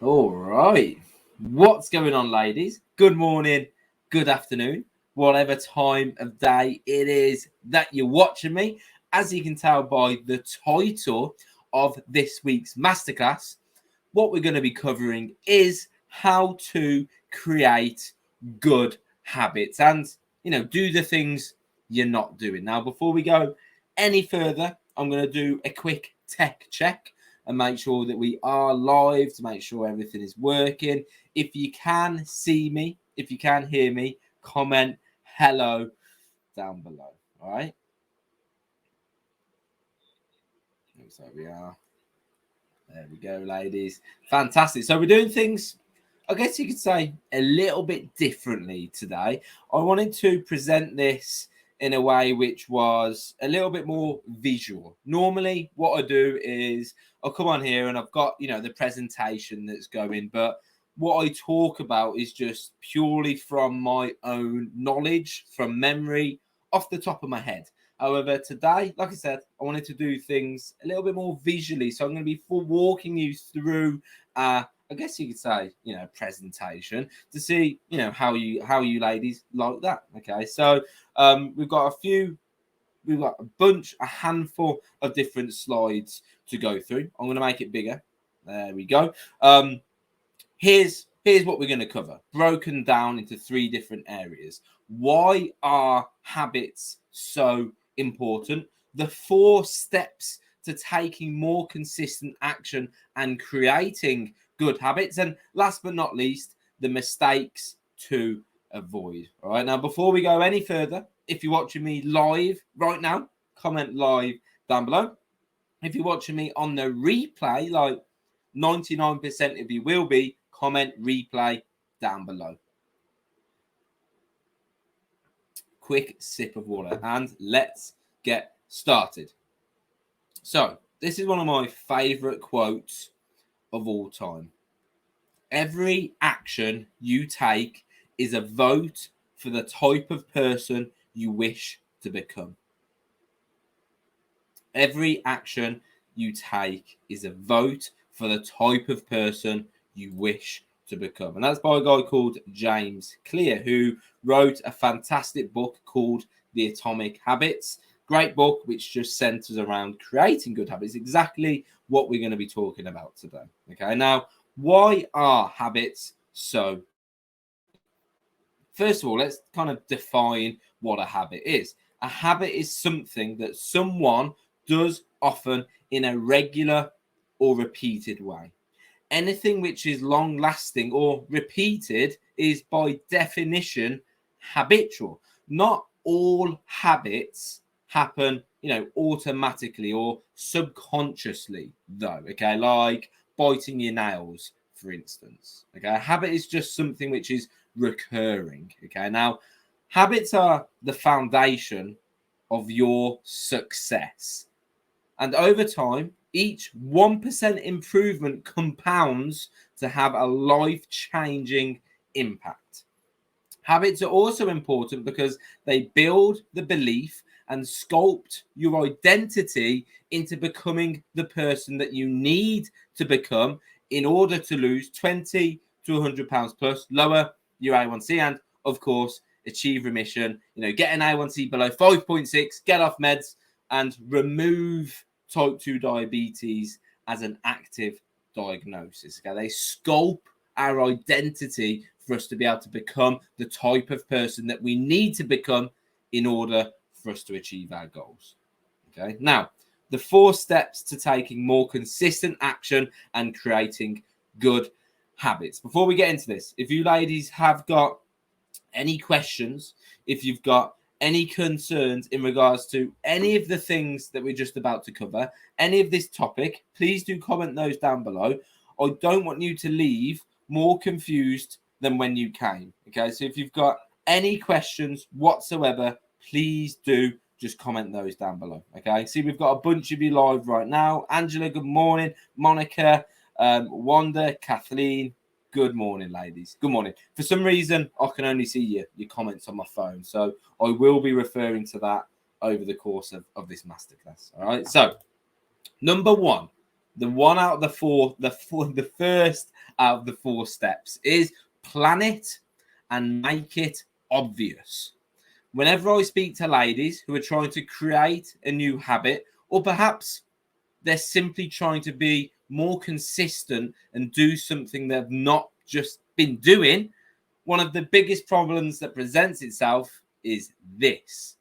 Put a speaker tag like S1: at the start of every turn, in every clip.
S1: All right. What's going on, ladies? Good morning, good afternoon, whatever time of day it is that you're watching me. As you can tell by the title of this week's masterclass, what we're going to be covering is how to create good habits and, do the things you're not doing. Now, before we go any further, I'm going to do a quick tech check and make sure that we are live to make sure everything is working. If you can see me, if you can hear me, comment hello down below. All right. Looks like we are. There we go, ladies. Fantastic. So we're doing things, I guess you could say, a little bit differently today. I wanted to present this in a way which was a little bit more visual. Normally, what I do is I'll come on here and I've got, the presentation that's going, but what I talk about is just purely from my own knowledge, from memory, off the top of my head. However, today, like I said, I wanted to do things a little bit more visually. So I'm going to be walking you through, I guess you could say, presentation to see, how you ladies like that. Okay, so we've got a handful of different slides to go through. I'm going to make it bigger. There we go. Here's what we're going to cover, broken down into three different areas. Why are habits so important? The 4 steps to taking more consistent action and creating good habits. And last but not least, the mistakes to avoid. All right. Now, before we go any further, if you're watching me live right now, comment live down below. If you're watching me on the replay, like 99% of you will be, comment replay down below. Quick sip of water and let's get started. So, this is one of my favorite quotes of all time. Every action you take is a vote for the type of person you wish to become. Every action you take is a vote for the type of person you wish to become. And that's by a guy called James Clear, who wrote a fantastic book called The Atomic Habits. Great book, which just centers around creating good habits. Exactly what we're going to be talking about today. Okay, now, why are habits so important? First of all, let's kind of define what a habit is. A habit is something that someone does often in a regular or repeated way. Anything which is long lasting or repeated is by definition habitual. Not all habits happen, automatically or subconsciously, though. Okay, like biting your nails, for instance. Okay, a habit is just something which is recurring. Okay, now habits are the foundation of your success. And over time, each 1% improvement compounds to have a life-changing impact. Habits are also important because they build the belief and sculpt your identity into becoming the person that you need to become in order to lose 20 to 100 pounds plus, lower your A1C, and of course, achieve remission, get an A1C below 5.6, get off meds, and remove type 2 diabetes as an active diagnosis. Okay, they sculpt our identity for us to be able to become the type of person that we need to become in order for us to achieve our goals. Okay, now the 4 steps to taking more consistent action and creating good habits. Before we get into this, if you ladies have got any questions, if you've got any concerns in regards to any of the things that we're just about to cover, any of this topic, please do comment those down below. I don't want you to leave more confused than when you came. Okay, so if you've got any questions whatsoever, please do just comment those down below. Okay, see, we've got a bunch of you live right now. Angela, good morning. Monica, Wanda, Kathleen, good morning, ladies. Good morning. For some reason, I can only see your comments on my phone. So I will be referring to that over the course of this masterclass. All right. So, number 1, The one out of the four, the first out of the 4 steps is plan it and make it obvious. Whenever I speak to ladies who are trying to create a new habit, or perhaps they're simply trying to be more consistent and do something they've not just been doing, one of the biggest problems that presents itself is this.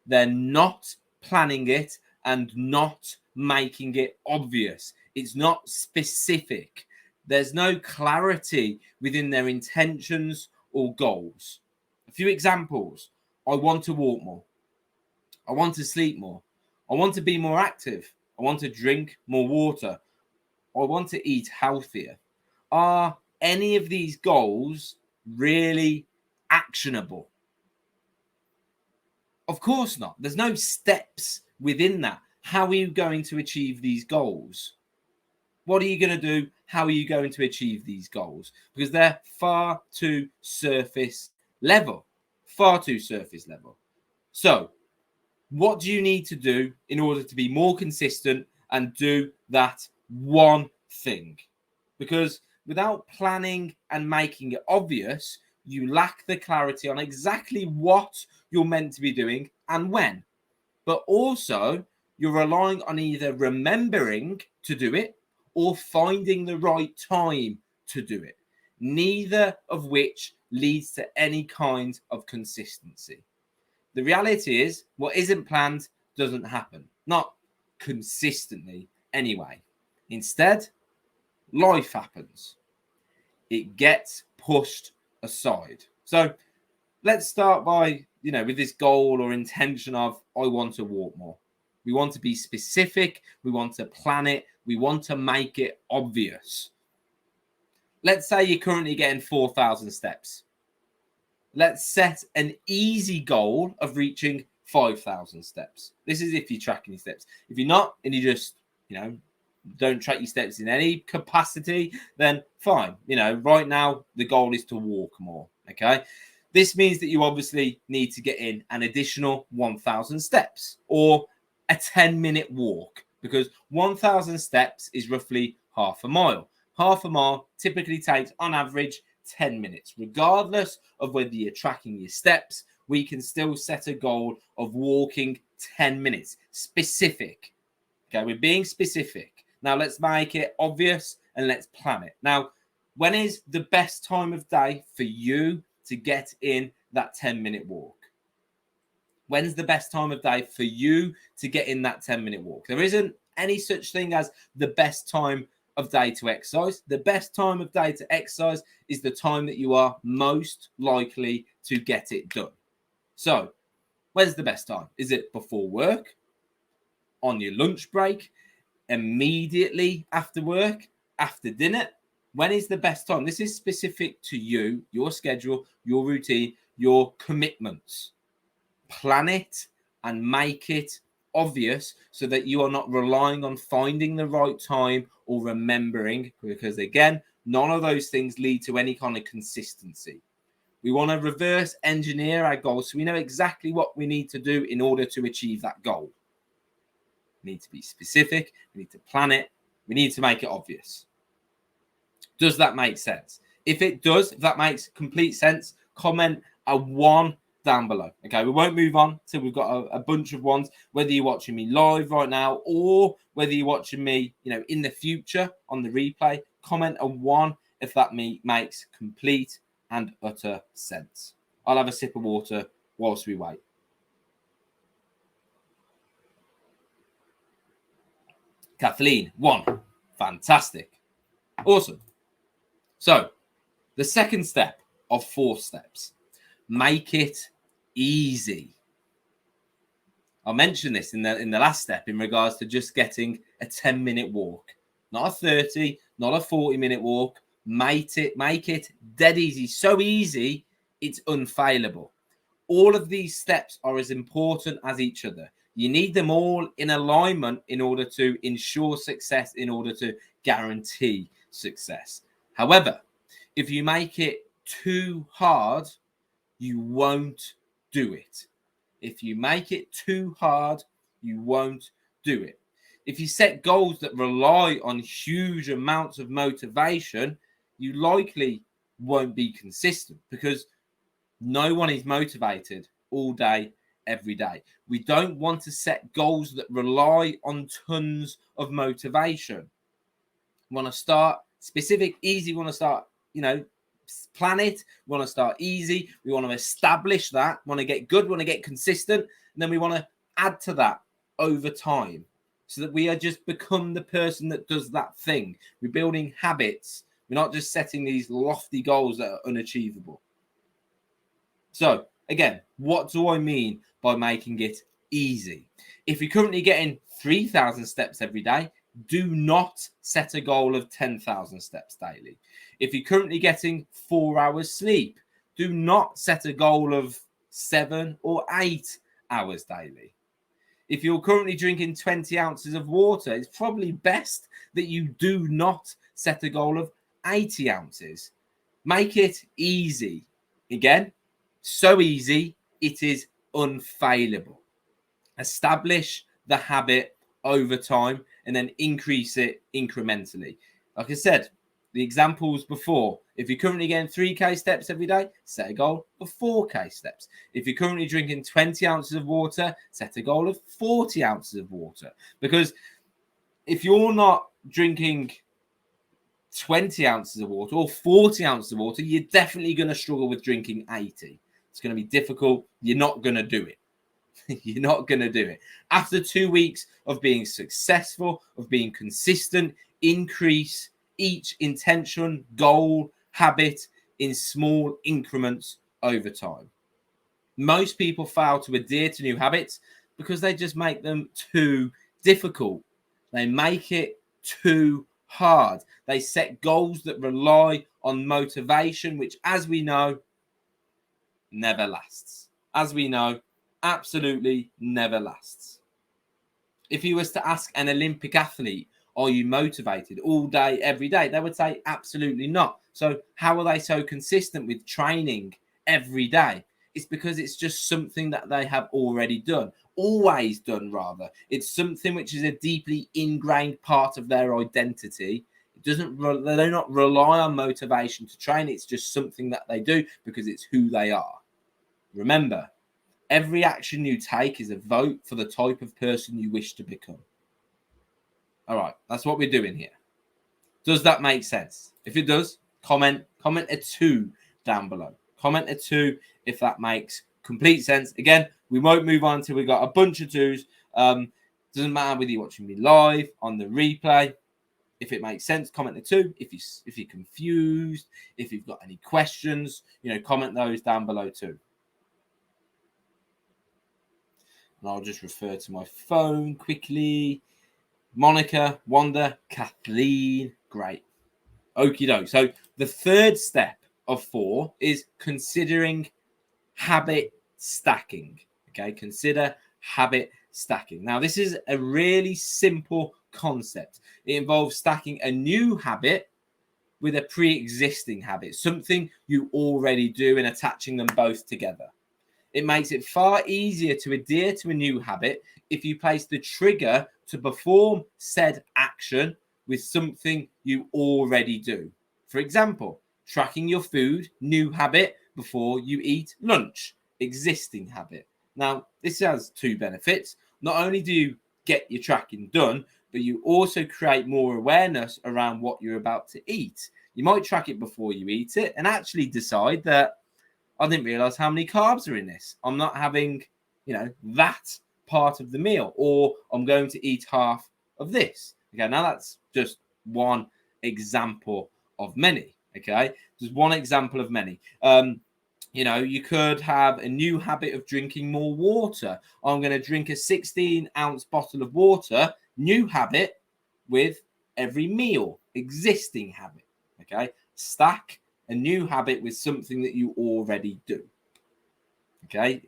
S1: They're not planning it and not making it obvious. It's not specific. There's no clarity within their intentions or goals. A few examples. I want to walk more. I want to sleep more. I want to be more active. I want to drink more water. I want to eat healthier. Are any of these goals really actionable? Of course not. There's no steps within that. How are you going to achieve these goals? What are you going to do? How are you going to achieve these goals? Because they're far too surface level. Far too surface level. So, what do you need to do in order to be more consistent and do that one thing? Because without planning and making it obvious, you lack the clarity on exactly what you're meant to be doing and when. But also, you're relying on either remembering to do it or finding the right time to do it. Neither of which leads to any kind of consistency. The reality is, what isn't planned doesn't happen. Not consistently, anyway. Instead, life happens. It gets pushed aside. So let's start by, with this goal or intention of, I want to walk more. We want to be specific. We want to plan it. We want to make it obvious. Let's say you're currently getting 4,000 steps. Let's set an easy goal of reaching 5,000 steps. This is if you're tracking your steps. If you're not, and you just, don't track your steps in any capacity, then fine. Right now, the goal is to walk more. Okay. This means that you obviously need to get in an additional 1,000 steps or a 10-minute walk, because 1,000 steps is roughly half a mile. Half a mile typically takes, on average, 10 minutes. Regardless of whether you're tracking your steps, we can still set a goal of walking 10 minutes. Specific. Okay, we're being specific. Now let's make it obvious and let's plan it. Now, when is the best time of day for you to get in that 10-minute walk? When's the best time of day for you to get in that 10-minute walk? There isn't any such thing as the best time of day to exercise. The best time of day to exercise is the time that you are most likely to get it done. So, when's the best time? Is it before work? On your lunch break? Immediately after work? After dinner? When is the best time? This is specific to you, your schedule, your routine, your commitments. Plan it and make it obvious so that you are not relying on finding the right time or remembering, because again, none of those things lead to any kind of consistency. We want to reverse engineer our goals so we know exactly what we need to do in order to achieve that goal. We need to be specific, we need to plan it, we need to make it obvious. Does that make sense? If it does, if that makes complete sense, comment a 1 down below. Okay, we won't move on till we've got a bunch of ones, whether you're watching me live right now or whether you're watching me, in the future on the replay. Comment a 1 if that makes complete and utter sense. I'll have a sip of water whilst we wait. Kathleen, 1. Fantastic. Awesome. So, the second step of 4 steps. Make it easy. I mentioned this in the last step in regards to just getting a 10-minute walk, not a 30, not a 40-minute walk. Make it dead easy. So easy, it's unfailable. All of these steps are as important as each other. You need them all in alignment in order to ensure success, in order to guarantee success. However, if you make it too hard, you won't do it. If you make it too hard, you won't do it. If you set goals that rely on huge amounts of motivation, you likely won't be consistent because no one is motivated all day, every day. We don't want to set goals that rely on tons of motivation. We want to start specific, easy. We want to start, plan it. We want to start easy. We want to establish that. We want to get good. We want to get consistent. And then we want to add to that over time so that we are just become the person that does that thing. We're building habits. We're not just setting these lofty goals that are unachievable. So again, what do I mean by making it easy? If you're currently getting 3,000 steps every day, do not set a goal of 10,000 steps daily. If you're currently getting 4 hours sleep, do not set a goal of 7 or 8 hours daily. If you're currently drinking 20 ounces of water, it's probably best that you do not set a goal of 80 ounces. Make it easy. Again, so easy, it is unfailable. Establish the habit over time and then increase it incrementally. Like I said, the examples before, if you're currently getting 3K steps every day, set a goal of 4K steps. If you're currently drinking 20 ounces of water, set a goal of 40 ounces of water. Because if you're not drinking 20 ounces of water or 40 ounces of water, you're definitely going to struggle with drinking 80. It's going to be difficult. You're not going to do it. You're not going to do it. After 2 weeks of being successful, of being consistent, increase each intention, goal, habit in small increments over time. Most people fail to adhere to new habits because they just make them too difficult. They make it too hard. They set goals that rely on motivation, which, as we know, never lasts. As we know, absolutely never lasts. If you was to ask an Olympic athlete, are you motivated all day, every day? They would say absolutely not. So how are they so consistent with training every day? It's because it's just something that they have already done, always done rather. It's something which is a deeply ingrained part of their identity. They do not rely on motivation to train. It's just something that they do because it's who they are. Remember, every action you take is a vote for the type of person you wish to become. All right, that's what we're doing here. Does that make sense? If it does, comment a 2 down below. Comment a 2 if that makes complete sense. Again, we won't move on until we got a bunch of 2s. Doesn't matter whether you're watching me live on the replay. If it makes sense, comment a 2. If you're confused, if you've got any questions, comment those down below too. And I'll just refer to my phone quickly. Monica, Wanda, Kathleen, great. Okie doke. So the third step of 4 is considering habit stacking. Okay, consider habit stacking. Now, this is a really simple concept. It involves stacking a new habit with a pre-existing habit, something you already do, and attaching them both together. It makes it far easier to adhere to a new habit if you place the trigger to perform said action with something you already do. For example, tracking your food, new habit, before you eat lunch, existing habit. Now, this has 2 benefits. Not only do you get your tracking done, but you also create more awareness around what you're about to eat. You might track it before you eat it and actually decide that I didn't realize how many carbs are in this. I'm not having, that part of the meal, or I'm going to eat half of this. Okay, now that's just one example of many. Okay, just one example of many. You could have a new habit of drinking more water. I'm going to drink a 16-ounce bottle of water, new habit with every meal, existing habit. Okay, stack a new habit with something that you already do. Okay,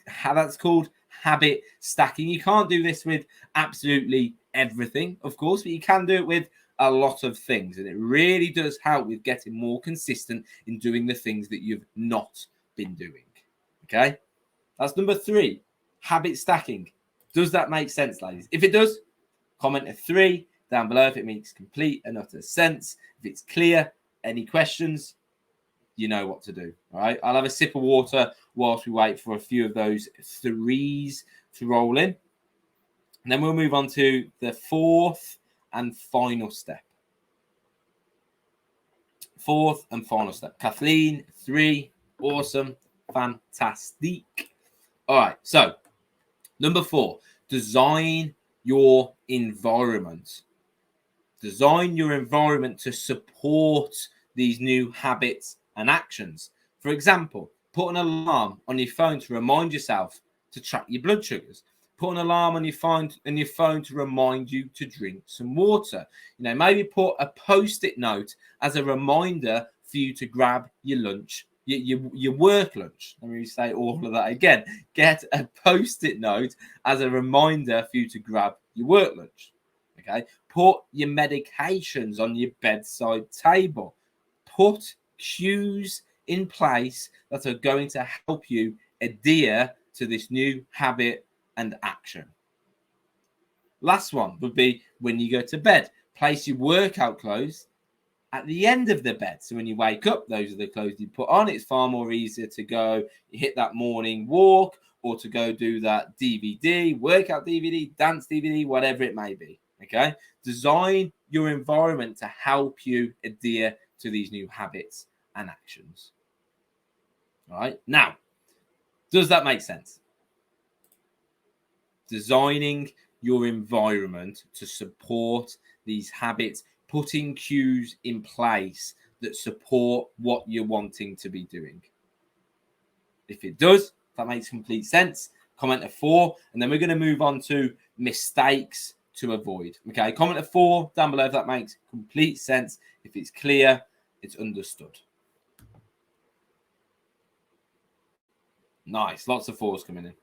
S1: how that's called habit stacking. You can't do this with absolutely everything, of course, but you can do it with a lot of things, and it really does help with getting more consistent in doing the things that you've not been doing. Okay, that's number 3, habit stacking. Does that make sense, ladies? If it does, Comment a 3 down below if it makes complete and utter sense. If it's clear, any questions, you know what to do. All right. I'll have a sip of water whilst we wait for a few of those 3s to roll in. And then we'll move on to the 4th and final step. 4th and final step. Kathleen, 3. Awesome. Fantastic. All right. So, number 4, design your environment. Design your environment to support these new habits and actions. For example, put an alarm on your phone to remind yourself to track your blood sugars. Put an alarm on your phone to remind you to drink some water. Maybe put a post-it note as a reminder for you to grab your lunch, your work lunch. Let me say all of that again. Get a post-it note as a reminder for you to grab your work lunch. Okay. Put your medications on your bedside table. Put cues in place that are going to help you adhere to this new habit and action. Last one would be when you go to bed, place your workout clothes at the end of the bed. So when you wake up, those are the clothes you put on. It's far more easier to go hit that morning walk or to go do that DVD, workout DVD, dance DVD, whatever it may be. Okay. Design your environment to help you adhere to these new habits and actions. All right. Now, does that make sense? Designing your environment to support these habits, putting cues in place that support what you're wanting to be doing. If it does, that makes complete sense. Comment a 4, and then we're going to move on to mistakes to avoid. Okay, comment a 4 down below if that makes complete sense. If it's clear, it's understood. Nice, lots of 4s coming in.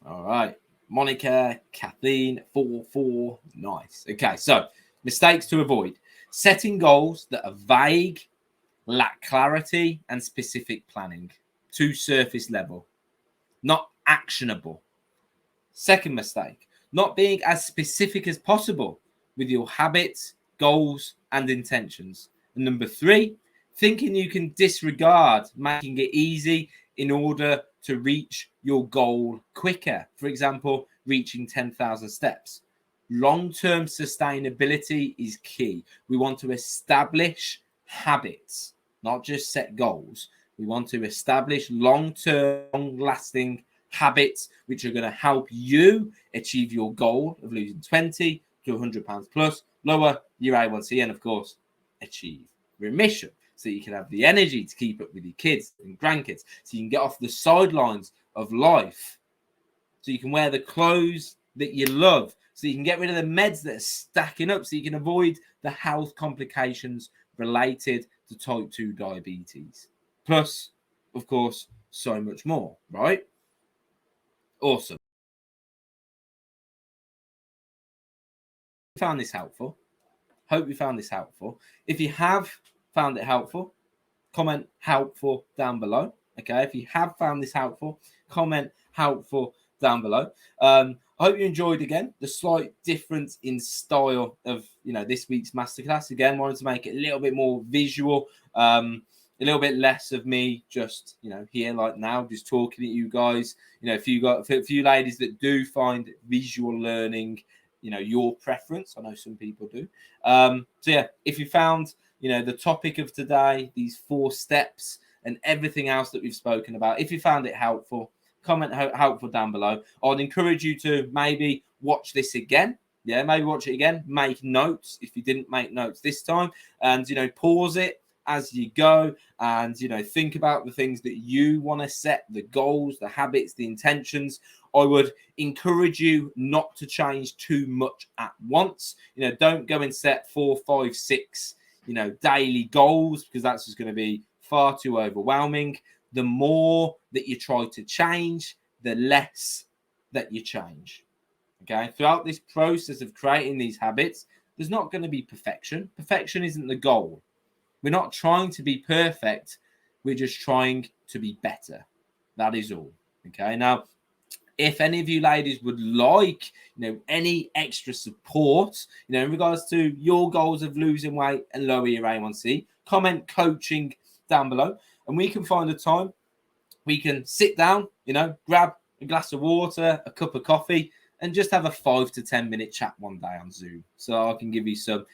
S1: All right, Monica, Kathleen, 4. Nice. Okay, so mistakes to avoid. Setting goals that are vague, lack clarity and specific planning. Too surface level. Not actionable. Second mistake, not being as specific as possible with your habits, goals, and intentions. And number 3, thinking you can disregard making it easy in order to reach your goal quicker. For example, reaching 10,000 steps. Long-term sustainability is key. We want to establish habits, not just set goals. We want to establish long-term, long-lasting habits which are going to help you achieve your goal of losing 20 to 100 pounds plus, lower your A1C, and of course, achieve remission. So you can have the energy to keep up with your kids and grandkids. So you can get off the sidelines of life. So you can wear the clothes that you love. So you can get rid of the meds that are stacking up. So you can avoid the health complications related to type 2 diabetes. Plus, of course, so much more, right? Awesome. Found this helpful. Hope you found this helpful. If you have found it helpful, comment helpful down below. Okay, if you have found this helpful, comment helpful down below. I hope you enjoyed again the slight difference in style of this week's masterclass. Again, wanted to make it a little bit more visual, a little bit less of me just here like now just talking at you guys. If you got a few ladies that do find visual learning your preference, I know some people do. So yeah, if you found the topic of today, these 4 steps and everything else that we've spoken about, if you found it helpful, comment helpful down below. I'd encourage you to maybe watch this again. Yeah, maybe watch it again. Make notes if you didn't make notes this time, and pause it as you go, and think about the things that you want to set, the goals, the habits, the intentions. I would encourage you not to change too much at once. Don't go and set 4, 5, 6 daily goals, because that's just going to be far too overwhelming. The more that you try to change, the less that you change. Okay, throughout this process of creating these habits, there's not going to be perfection. Perfection isn't the goal. We're not trying to be perfect. We're just trying to be better. That is all. Okay, now If any of you ladies would like, any extra support, in regards to your goals of losing weight and lower your A1C, comment coaching down below, and we can find a time. We can sit down, grab a glass of water, a cup of coffee, and just have a 5 to 10 minute chat one day on Zoom. So I can give you some,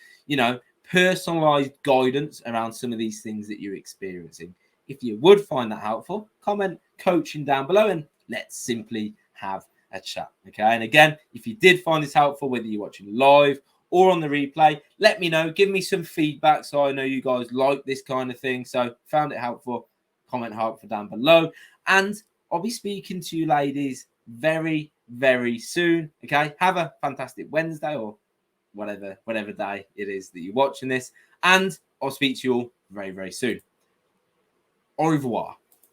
S1: personalized guidance around some of these things that you're experiencing. If you would find that helpful, comment coaching down below and let's simply have a chat. Okay. And again, if you did find this helpful, whether you're watching live or on the replay, let me know. Give me some feedback so I know you guys like this kind of thing. So found it helpful, comment helpful down below. And I'll be speaking to you ladies very, very soon. Okay. Have a fantastic Wednesday or whatever day it is that you're watching this. And I'll speak to you all very, very soon. Au revoir.